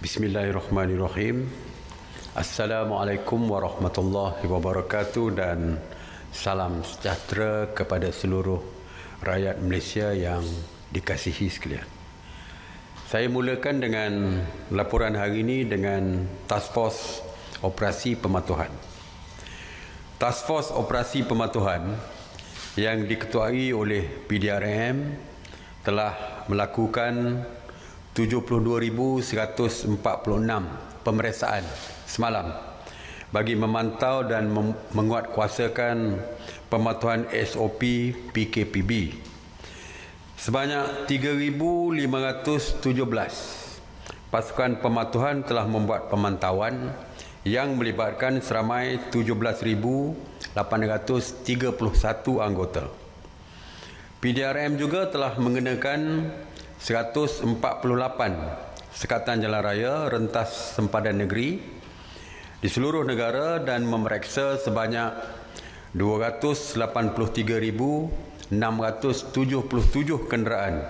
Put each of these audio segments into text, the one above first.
Bismillahirrahmanirrahim. Assalamualaikum warahmatullahi wabarakatuh dan salam sejahtera kepada seluruh rakyat Malaysia yang dikasihi sekalian. Saya mulakan dengan laporan hari ini dengan Task Force Operasi Pematuhan. Task Force Operasi Pematuhan yang diketuai oleh PDRM telah melakukan 72,146 pemeriksaan semalam bagi memantau dan menguatkuasakan pematuhan SOP PKPB. Sebanyak 3,517 pasukan pematuhan telah membuat pemantauan yang melibatkan seramai 17,831 anggota. PDRM juga telah mengenakan 148 sekatan jalan raya rentas sempadan negeri di seluruh negara dan memeriksa sebanyak 283,677 kenderaan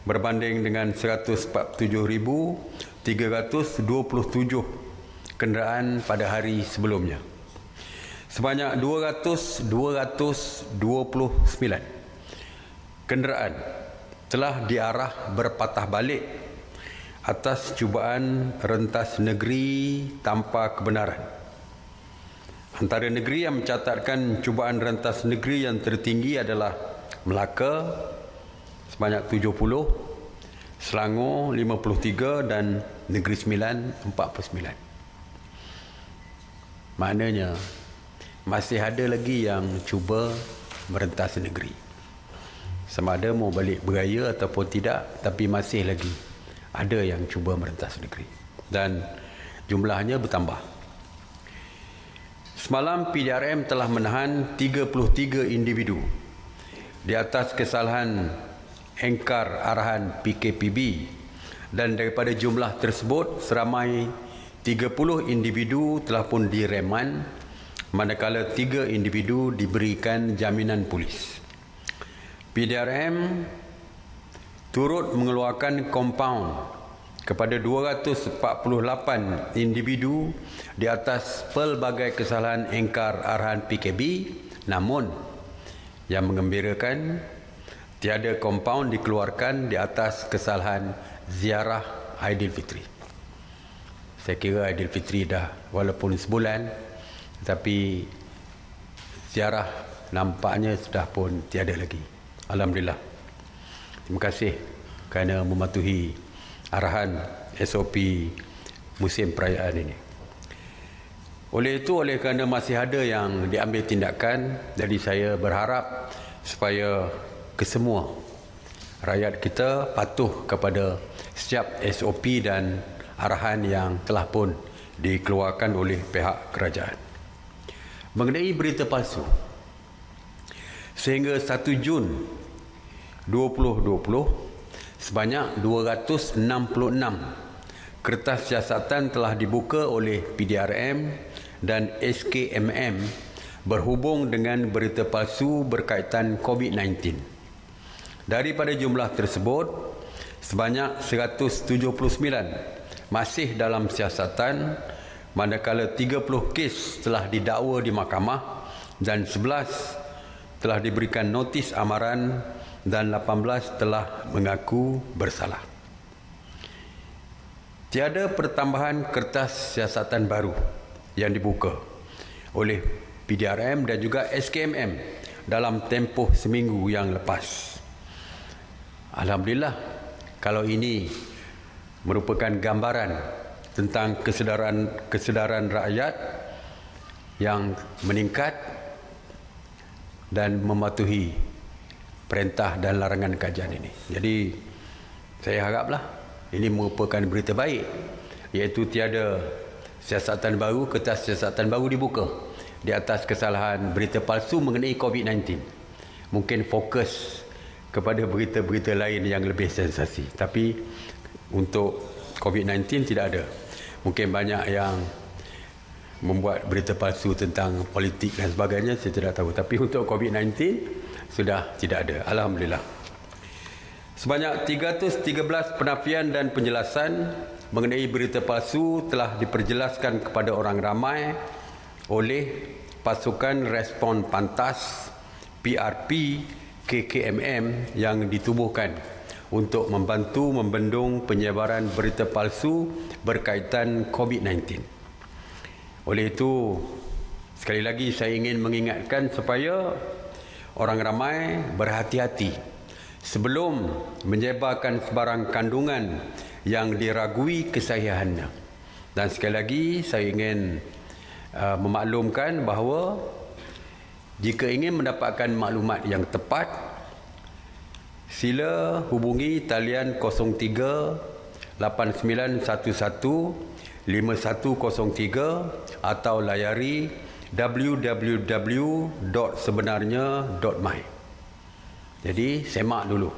berbanding dengan 147,327 kenderaan pada hari sebelumnya. Sebanyak 229 kenderaan telah diarah berpatah balik atas cubaan rentas negeri tanpa kebenaran. Antara negeri yang mencatatkan cubaan rentas negeri yang tertinggi adalah Melaka sebanyak 70, Selangor 53 dan Negeri Sembilan 49. Maknanya masih ada lagi yang cuba merentas negeri. Sama ada mau balik beraya ataupun tidak, tapi masih lagi ada yang cuba merentas negeri dan jumlahnya bertambah. Semalam PDRM telah menahan 33 individu di atas kesalahan engkar arahan PKPB dan daripada jumlah tersebut seramai 30 individu telah pun direman manakala 3 individu diberikan jaminan polis. PDRM turut mengeluarkan kompaun kepada 248 individu di atas pelbagai kesalahan engkar arahan PKP, namun yang menggembirakan tiada kompaun dikeluarkan di atas kesalahan ziarah Aidilfitri. Saya kira Aidilfitri dah walaupun sebulan, tetapi ziarah nampaknya sudah pun tiada lagi. Alhamdulillah. Terima kasih kerana mematuhi arahan SOP musim perayaan ini. Oleh itu, oleh kerana masih ada yang diambil tindakan, jadi saya berharap supaya kesemua rakyat kita patuh kepada setiap SOP dan arahan yang telah pun dikeluarkan oleh pihak kerajaan. Mengenai berita palsu, sehingga 1 Jun 2020, sebanyak 266 kertas siasatan telah dibuka oleh PDRM dan SKMM berhubung dengan berita palsu berkaitan COVID-19. Daripada jumlah tersebut, sebanyak 179 masih dalam siasatan, manakala 30 kes telah didakwa di mahkamah dan 11 telah diberikan notis amaran dan 18 telah mengaku bersalah. Tiada pertambahan kertas siasatan baru yang dibuka oleh PDRM dan juga SKMM dalam tempoh seminggu yang lepas. Alhamdulillah, kalau ini merupakan gambaran tentang kesedaran rakyat yang meningkat dan mematuhi perintah dan larangan kajian ini. Jadi saya haraplah ini merupakan berita baik, iaitu tiada siasatan baru, kertas siasatan baru dibuka di atas kesalahan berita palsu mengenai COVID-19. Mungkin fokus kepada berita-berita lain yang lebih sensasi, tapi untuk COVID-19 tidak ada. Mungkin banyak yang membuat berita palsu tentang politik dan sebagainya, saya tidak tahu. Tapi untuk COVID-19 sudah tidak ada. Alhamdulillah. Sebanyak 313 penafian dan penjelasan mengenai berita palsu telah diperjelaskan kepada orang ramai oleh Pasukan Respon Pantas PRP KKMM yang ditubuhkan untuk membantu membendung penyebaran berita palsu berkaitan COVID-19. Oleh itu, sekali lagi saya ingin mengingatkan supaya orang ramai berhati-hati sebelum menyebarkan sebarang kandungan yang diragui kesahihannya. Dan sekali lagi saya ingin memaklumkan bahawa jika ingin mendapatkan maklumat yang tepat, sila hubungi talian 03 8911 5103 atau layari www.sebenarnya.my. Jadi semak dulu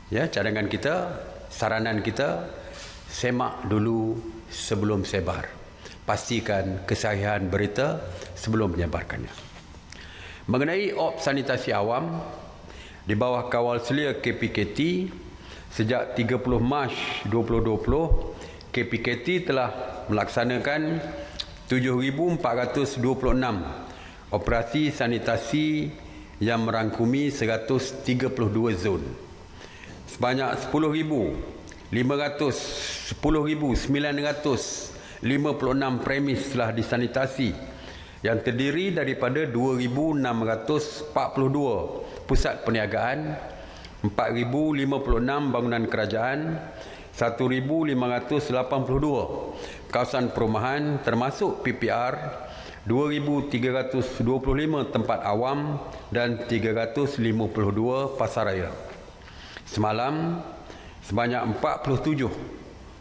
ya cadangan kita, saranan kita, semak dulu sebelum sebar. Pastikan kesahihan berita sebelum menyebarkannya. Mengenai op sanitasi awam di bawah kawal selia KPKT, sejak 30 Mac 2020 KPKT telah melaksanakan 7,426 operasi sanitasi yang merangkumi 132 zon. Sebanyak 10,956 premis telah disanitasi yang terdiri daripada 2,642 pusat perniagaan, 4,056 bangunan kerajaan, 1,582 kawasan perumahan termasuk PPR, 2,325 tempat awam dan 352 pasaraya. Semalam, sebanyak 47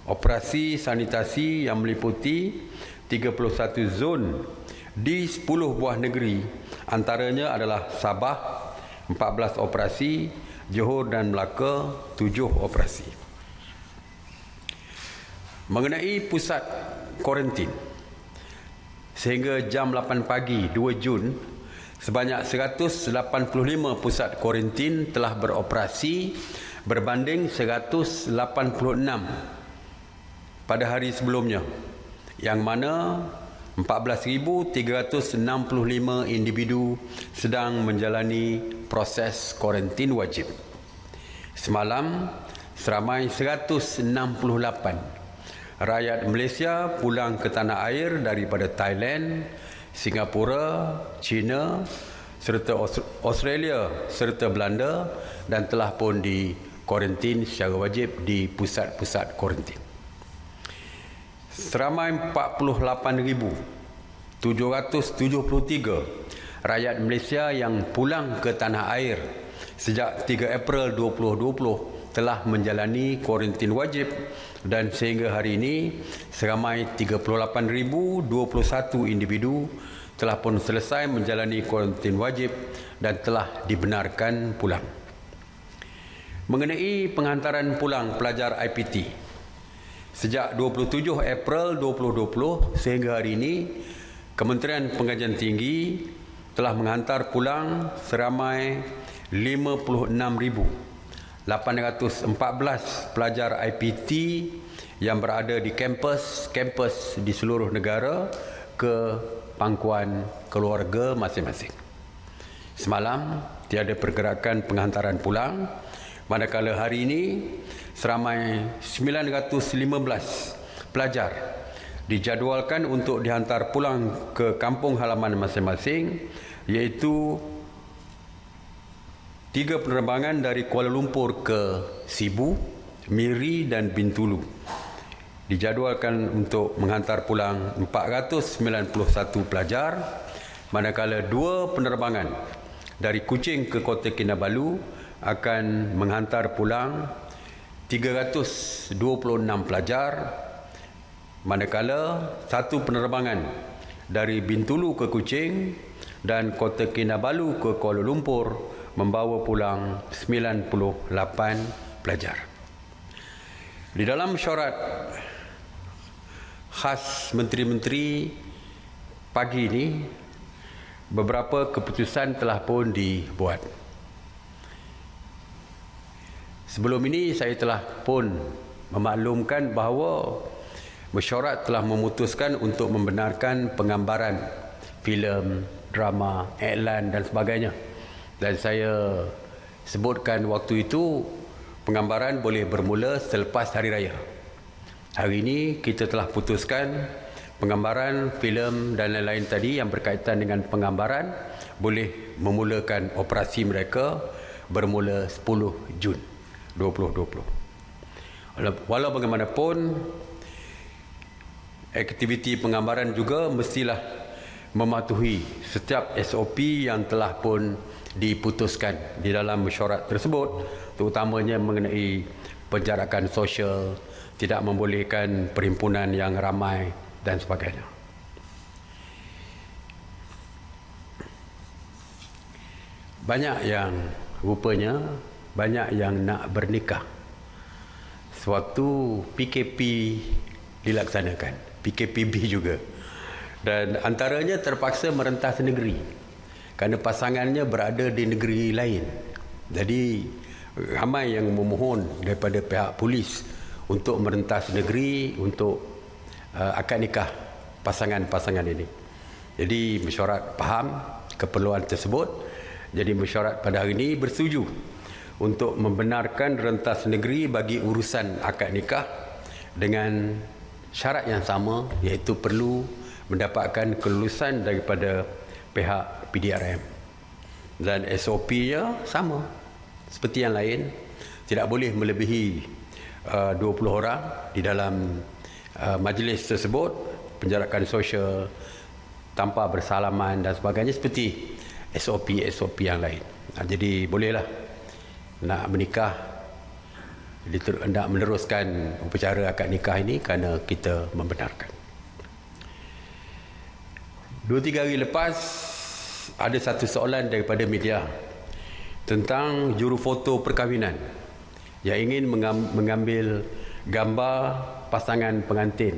operasi sanitasi yang meliputi 31 zon di 10 buah negeri, antaranya adalah Sabah 14 operasi, Johor dan Melaka 7 operasi. Mengenai pusat kuarantin, sehingga jam 8 pagi 2 Jun, sebanyak 185 pusat kuarantin telah beroperasi berbanding 186 pada hari sebelumnya, yang mana 14,365 individu sedang menjalani proses kuarantin wajib. Semalam, seramai 168 rakyat Malaysia pulang ke tanah air daripada Thailand, Singapura, China, serta Australia serta Belanda dan telah pun di kuarantin secara wajib di pusat-pusat kuarantin. Seramai 48,773 rakyat Malaysia yang pulang ke tanah air sejak 3 April 2020 telah menjalani kuarantin wajib, dan sehingga hari ini seramai 38,021 individu telah pun selesai menjalani kuarantin wajib dan telah dibenarkan pulang. Mengenai penghantaran pulang pelajar IPT, sejak 27 April 2020 sehingga hari ini, Kementerian Pengajian Tinggi telah menghantar pulang seramai 56,814 pelajar IPT yang berada di kampus di seluruh negara ke pangkuan keluarga masing-masing. Semalam tiada pergerakan penghantaran pulang, manakala hari ini seramai 915 pelajar dijadualkan untuk dihantar pulang ke kampung halaman masing-masing, iaitu 3 penerbangan dari Kuala Lumpur ke Sibu, Miri dan Bintulu. Dijadualkan untuk menghantar pulang 491 pelajar, manakala 2 penerbangan dari Kuching ke Kota Kinabalu akan menghantar pulang 326 pelajar, manakala 1 penerbangan dari Bintulu ke Kuching dan Kota Kinabalu ke Kuala Lumpur membawa pulang 98 pelajar. Di dalam mesyuarat khas menteri-menteri pagi ini, beberapa keputusan telah pun dibuat. Sebelum ini saya telah pun memaklumkan bahawa mesyuarat telah memutuskan untuk membenarkan penggambaran filem, drama, iklan dan sebagainya. Dan saya sebutkan waktu itu penggambaran boleh bermula selepas hari raya. Hari ini kita telah putuskan penggambaran filem dan lain-lain tadi yang berkaitan dengan penggambaran boleh memulakan operasi mereka bermula 10 Jun 2020. Walau bagaimanapun, aktiviti penggambaran juga mestilah mematuhi setiap SOP yang telah pun diputuskan di dalam mesyuarat tersebut, terutamanya mengenai penjarakan sosial, tidak membolehkan perhimpunan yang ramai dan sebagainya. Rupanya banyak yang nak bernikah sewaktu PKP dilaksanakan, PKPB juga, dan antaranya terpaksa merentas negeri kerana pasangannya berada di negeri lain. Jadi ramai yang memohon daripada pihak polis untuk merentas negeri untuk akad nikah pasangan-pasangan ini. Jadi mesyuarat faham keperluan tersebut. Jadi mesyuarat pada hari ini bersetuju untuk membenarkan rentas negeri bagi urusan akad nikah dengan syarat yang sama, iaitu perlu mendapatkan kelulusan daripada pihak PDRM. Dan SOP-nya sama seperti yang lain, tidak boleh melebihi 20 orang di dalam majlis tersebut, penjarakan sosial tanpa bersalaman dan sebagainya seperti SOP yang lain. Jadi bolehlah nak menikah, nak meneruskan upacara akad nikah ini kerana kita membenarkan. 2-3 hari lepas ada satu soalan daripada media tentang jurufoto perkahwinan yang ingin mengambil gambar pasangan pengantin,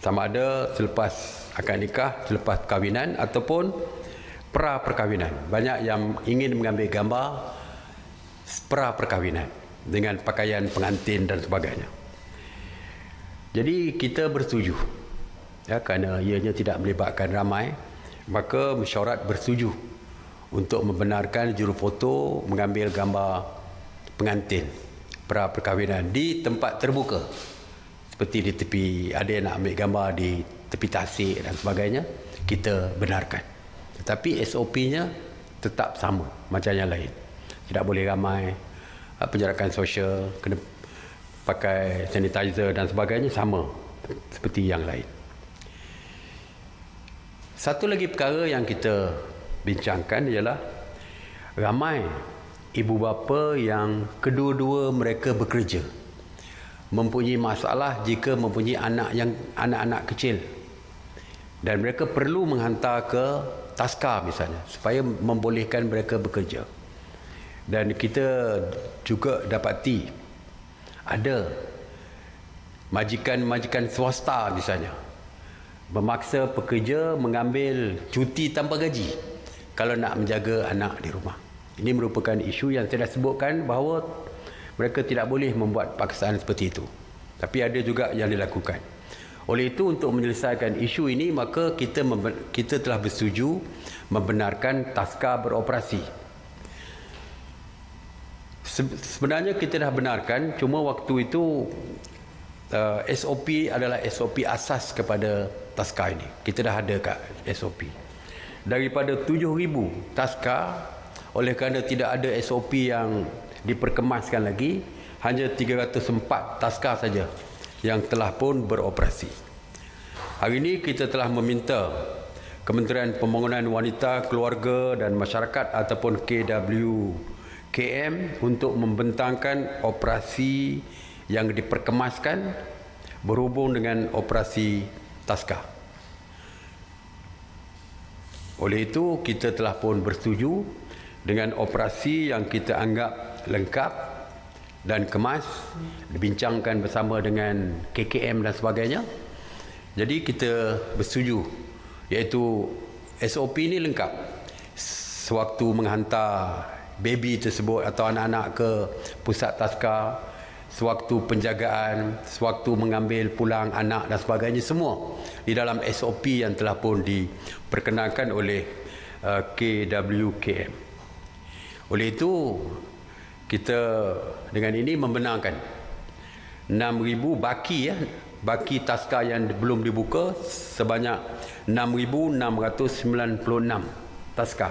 sama ada selepas akad nikah, selepas kahwinan ataupun pra perkahwinan. Banyak yang ingin mengambil gambar pra perkahwinan dengan pakaian pengantin dan sebagainya. Jadi kita bersetuju, kerana ianya tidak melibatkan ramai, maka mesyuarat bersetuju untuk membenarkan jurufoto mengambil gambar pengantin pra perkahwinan di tempat terbuka, seperti di tepi, ada yang nak ambil gambar di tepi tasik dan sebagainya, kita benarkan. Tetapi SOP-nya tetap sama macam yang lain. Tidak boleh ramai, penjarakan sosial, kena pakai sanitizer dan sebagainya, sama seperti yang lain. Satu lagi perkara yang kita bincangkan ialah ramai ibu bapa yang kedua-dua mereka bekerja, mempunyai masalah jika mempunyai anak-anak kecil, dan mereka perlu menghantar ke taska misalnya supaya membolehkan mereka bekerja. Dan kita juga dapati ada majikan-majikan swasta misalnya memaksa pekerja mengambil cuti tanpa gaji kalau nak menjaga anak di rumah. Ini merupakan isu yang saya dah sebutkan bahawa mereka tidak boleh membuat paksaan seperti itu. Tapi ada juga yang dilakukan. Oleh itu, untuk menyelesaikan isu ini, maka kita telah bersetuju membenarkan taska beroperasi. Sebenarnya kita dah benarkan, cuma waktu itu SOP adalah SOP asas kepada taska ini. Kita dah ada kat SOP. Daripada 7,000 taska, oleh kerana tidak ada SOP yang diperkemaskan lagi, hanya 304 taska saja yang telah pun beroperasi. Hari ini kita telah meminta Kementerian Pembangunan Wanita, Keluarga dan Masyarakat ataupun KWKM untuk membentangkan operasi yang diperkemaskan berhubung dengan operasi taska. Oleh itu, kita telah pun bersetuju dengan operasi yang kita anggap lengkap dan kemas, dibincangkan bersama dengan KKM dan sebagainya. Jadi kita bersetuju, iaitu SOP ini lengkap. Sewaktu menghantar baby tersebut atau anak-anak ke pusat taska, sewaktu penjagaan, sewaktu mengambil pulang anak dan sebagainya, semua di dalam SOP yang telah pun diperkenalkan oleh KWKM. Oleh itu, kita dengan ini membenarkan 6,000 baki taska yang belum dibuka sebanyak 6,696 taska.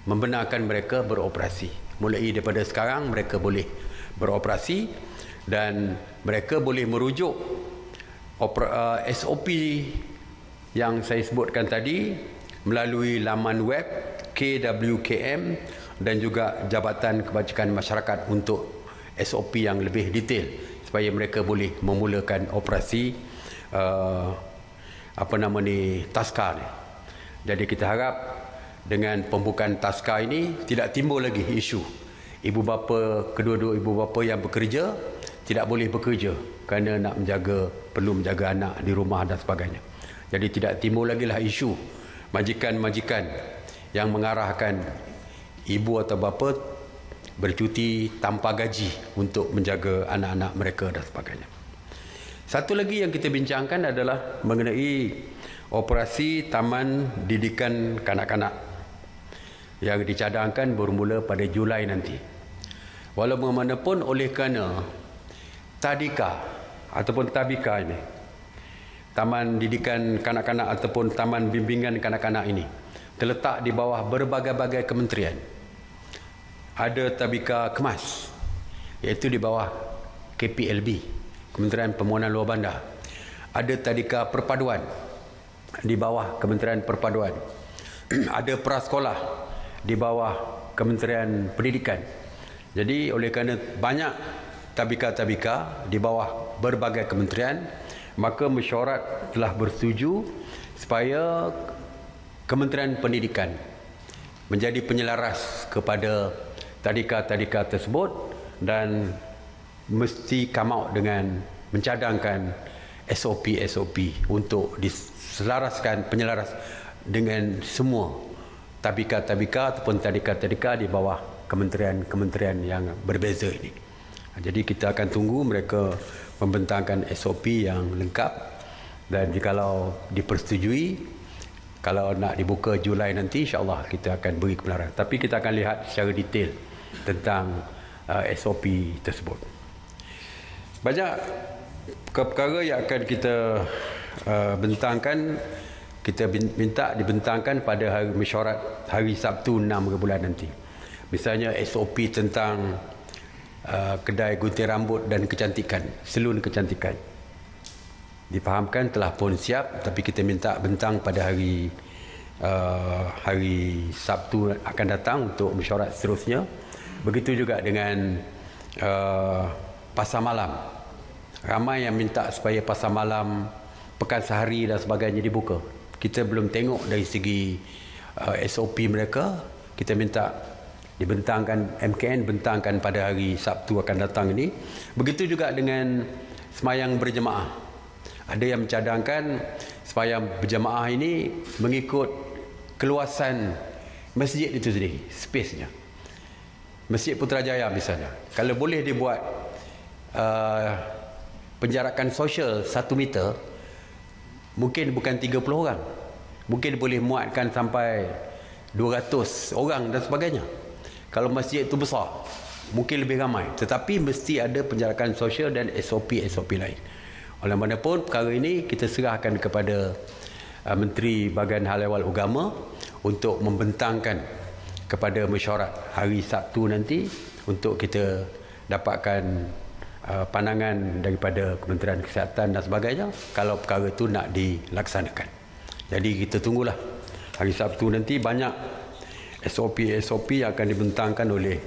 Membenarkan mereka beroperasi. Mulai daripada sekarang mereka boleh beroperasi dan mereka boleh merujuk SOP yang saya sebutkan tadi melalui laman web KWKM dan juga Jabatan Kebajikan Masyarakat untuk SOP yang lebih detail supaya mereka boleh memulakan operasi taska ni. Jadi kita harap dengan pembukaan taska ini tidak timbul lagi isu kedua-dua ibu bapa yang bekerja tidak boleh bekerja kerana nak perlu menjaga anak di rumah dan sebagainya. Jadi tidak timbul lagi lah isu majikan-majikan yang mengarahkan ibu atau bapa bercuti tanpa gaji untuk menjaga anak-anak mereka dan sebagainya. Satu lagi yang kita bincangkan adalah mengenai operasi Taman Didikan Kanak-kanak yang dicadangkan bermula pada Julai nanti. Walau bagaimanapun oleh kerana Tadika ataupun Tabika ini, Taman Didikan Kanak-kanak ataupun Taman Bimbingan Kanak-kanak ini terletak di bawah berbagai-bagai kementerian. Ada Tabika Kemas, iaitu di bawah KPLB, Kementerian Pembangunan Luar Bandar. Ada Tadika Perpaduan di bawah Kementerian Perpaduan. Ada Prasekolah di bawah Kementerian Pendidikan. Jadi oleh kerana banyak tabika-tabika di bawah berbagai kementerian, maka mesyuarat telah bersetuju supaya Kementerian Pendidikan menjadi penyelaras kepada tadika-tadika tersebut dan mesti come out dengan mencadangkan SOP untuk penyelaras dengan semua tabika-tabika ataupun tadika-tadika di bawah kementerian-kementerian yang berbeza ini. Jadi kita akan tunggu mereka membentangkan SOP yang lengkap dan jikalau dipersetujui, kalau nak dibuka Julai nanti, insya-Allah kita akan beri kebenaran. Tapi kita akan lihat secara detail tentang SOP tersebut. Banyak perkara yang akan kita bentangkan, kita minta dibentangkan pada hari mesyuarat hari Sabtu 6 bulan nanti. Misalnya SOP tentang kedai gunting rambut dan kecantikan, salon kecantikan. Difahamkan telah pun siap, tapi kita minta bentang pada hari Sabtu akan datang untuk mesyuarat seterusnya. Begitu juga dengan pasar malam. Ramai yang minta supaya pasar malam, pekan sehari dan sebagainya dibuka. Kita belum tengok dari segi SOP mereka. Kita minta dibentangkan, MKN bentangkan pada hari Sabtu akan datang ini. Begitu juga dengan semayang berjemaah. Ada yang mencadangkan semayang berjemaah ini mengikut keluasan masjid itu sendiri, space-nya. Masjid Putrajaya misalnya, kalau boleh dibuat penjarakan sosial 1 meter, mungkin bukan 30 orang, mungkin boleh muatkan sampai 200 orang dan sebagainya. Kalau masjid itu besar, mungkin lebih ramai. Tetapi mesti ada penjarakan sosial dan SOP lain. Oleh mana pun perkara ini kita serahkan kepada Menteri Bahagian Hal Ehwal Agama untuk membentangkan kepada mesyuarat hari Sabtu nanti untuk kita dapatkan pandangan daripada Kementerian Kesihatan dan sebagainya kalau perkara itu nak dilaksanakan. Jadi kita tunggulah hari Sabtu nanti. Banyak SOP yang akan dibentangkan oleh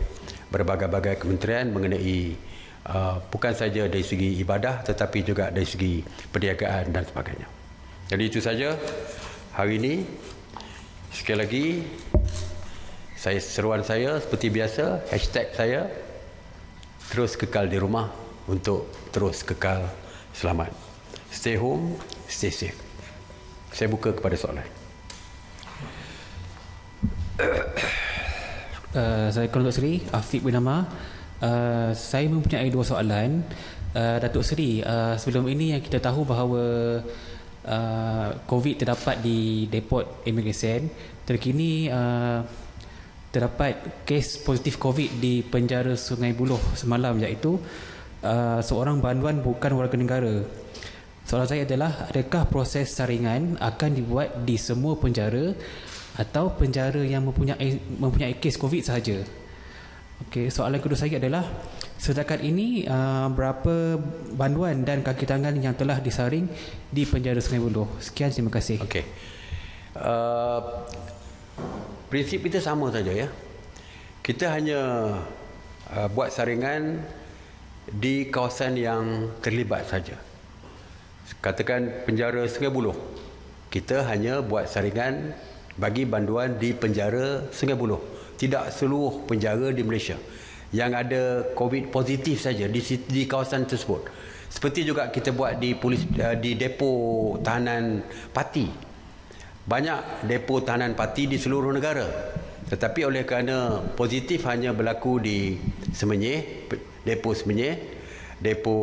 berbagai-bagai kementerian mengenai bukan saja dari segi ibadah tetapi juga dari segi perniagaan dan sebagainya. Jadi itu saja hari ini. Sekali lagi seruan saya seperti biasa, hashtag saya terus kekal di rumah untuk terus kekal selamat. Stay home, stay safe. Saya buka kepada soalan. Assalamualaikum Datuk Seri, Afiq bin Amar. Saya mempunyai dua soalan. Datuk Seri, sebelum ini yang kita tahu bahawa COVID terdapat di Depot Immigration. Terkini terdapat kes positif COVID di penjara Sungai Buloh semalam, iaitu seorang banduan bukan warga negara. Soalan saya adalah, adakah proses saringan akan dibuat di semua penjara atau penjara yang mempunyai kes COVID sahaja? Okey, soalan kedua saya adalah, setakat ini berapa banduan dan kaki tangan yang telah disaring di penjara Sungai Buloh? Sekian, terima kasih. Okey. Prinsip kita sama saja, ya. Kita hanya buat saringan di kawasan yang terlibat saja. Katakan penjara Sungai Buloh, kita hanya buat saringan bagi banduan di penjara Sungai Buloh, tidak seluruh penjara di Malaysia yang ada COVID positif saja di kawasan tersebut. Seperti juga kita buat di depo tahanan parti. Banyak depo tahanan parti di seluruh negara, tetapi oleh kerana positif hanya berlaku di Semenyih, depo Semenyih, depo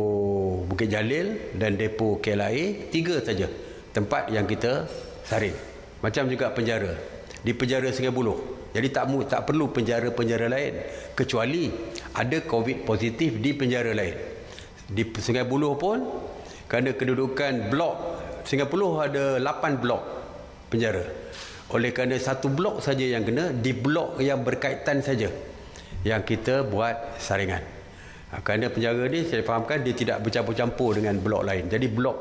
Bukit Jalil dan depo KLIA, 3 saja tempat yang kita saring. Macam juga penjara di penjara Sungai Buloh. Jadi tak perlu penjara-penjara lain, kecuali ada COVID positif di penjara lain. Di Sungai Buloh pun, kerana kedudukan blok Sungai Buloh ada 8 blok penjara. Oleh kerana satu blok saja yang kena, di blok yang berkaitan saja yang kita buat saringan. Kerana penjara ni saya fahamkan dia tidak bercampur-campur dengan blok lain. Jadi blok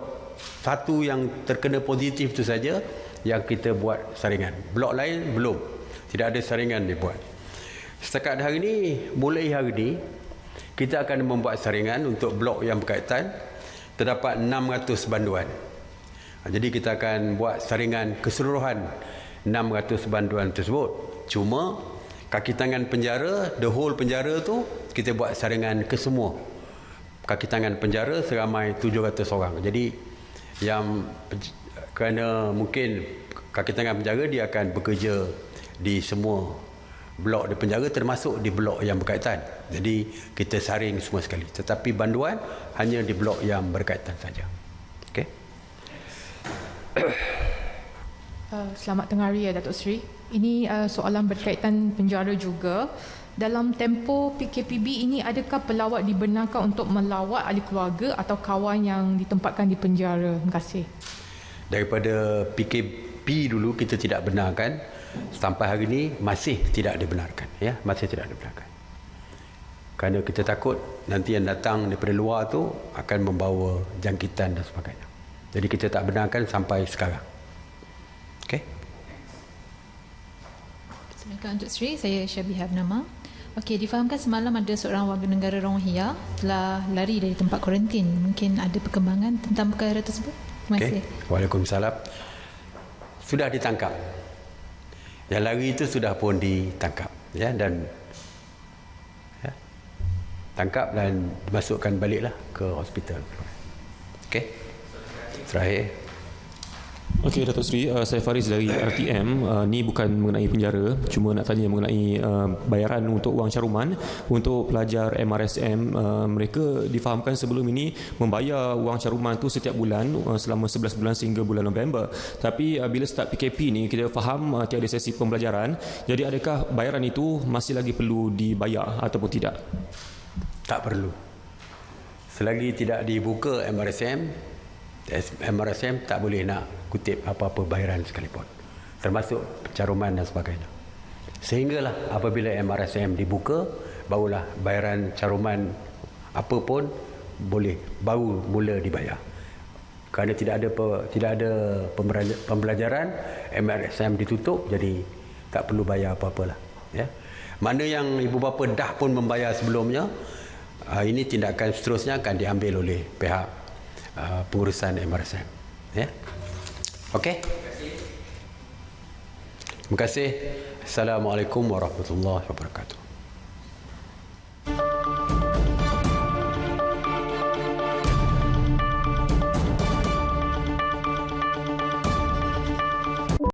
satu yang terkena positif itu saja yang kita buat saringan. Blok lain belum. Tidak ada saringan dibuat. Setakat hari ini, mulai hari ini, kita akan membuat saringan untuk blok yang berkaitan. Terdapat 600 banduan. Jadi kita akan buat saringan keseluruhan 600 banduan tersebut. Cuma kaki tangan penjara, the whole penjara tu, kita buat saringan ke semua kaki tangan penjara seramai 700 orang. Jadi yang kerana mungkin kaki tangan penjara, dia akan bekerja di semua blok di penjara, termasuk di blok yang berkaitan. Jadi kita saring semua sekali, tetapi banduan hanya di blok yang berkaitan saja. Okey. Selamat tengah hari, ya Datuk Seri. Ini soalan berkaitan penjara juga. Dalam tempoh PKPB ini, adakah pelawat dibenarkan untuk melawat ahli keluarga atau kawan yang ditempatkan di penjara? Terima kasih. Daripada PKP dulu kita tidak benarkan, sampai hari ini masih tidak dibenarkan, ya, masih tidak dibenarkan. Kerana kita takut nanti yang datang daripada luar tu akan membawa jangkitan dan sebagainya. Jadi kita tak benarkan sampai sekarang. Okey. Assalamualaikum Datuk Seri, saya Syabihah Bernama. Okey, difahamkan semalam ada seorang warga negara Rohingya telah lari dari tempat kuarantin. Mungkin ada perkembangan tentang perkara tersebut? Terima kasih. Waalaikumsalam. Sudah ditangkap. Yang lari itu sudah pun ditangkap, ya, dan ya, tangkap dan dimasukkan baliklah ke hospital. Okey. Terakhir. Okey, Datuk Seri, saya Faris dari RTM. Ni bukan mengenai penjara, cuma nak tanya mengenai bayaran untuk wang caruman untuk pelajar MRSM. Mereka difahamkan sebelum ini membayar wang caruman tu setiap bulan selama 11 bulan sehingga bulan November. Tapi bila start PKP ni, kita faham tiada sesi pembelajaran. Jadi adakah bayaran itu masih lagi perlu dibayar ataupun tidak? Tak perlu. Selagi tidak dibuka MRSM tak boleh nak kutip apa-apa bayaran sekalipun, termasuk caruman dan sebagainya. Sehinggalah apabila MRSM dibuka, barulah bayaran caruman apa pun boleh baru mula dibayar. Kerana tidak ada pembelajaran, MRSM ditutup, jadi tak perlu bayar apa-apalah, ya. Mana yang ibu bapa dah pun membayar sebelumnya, ini tindakan seterusnya akan diambil oleh pihak pengurusan MRSM, ya. Okey. Terima kasih. Assalamualaikum warahmatullahi wabarakatuh.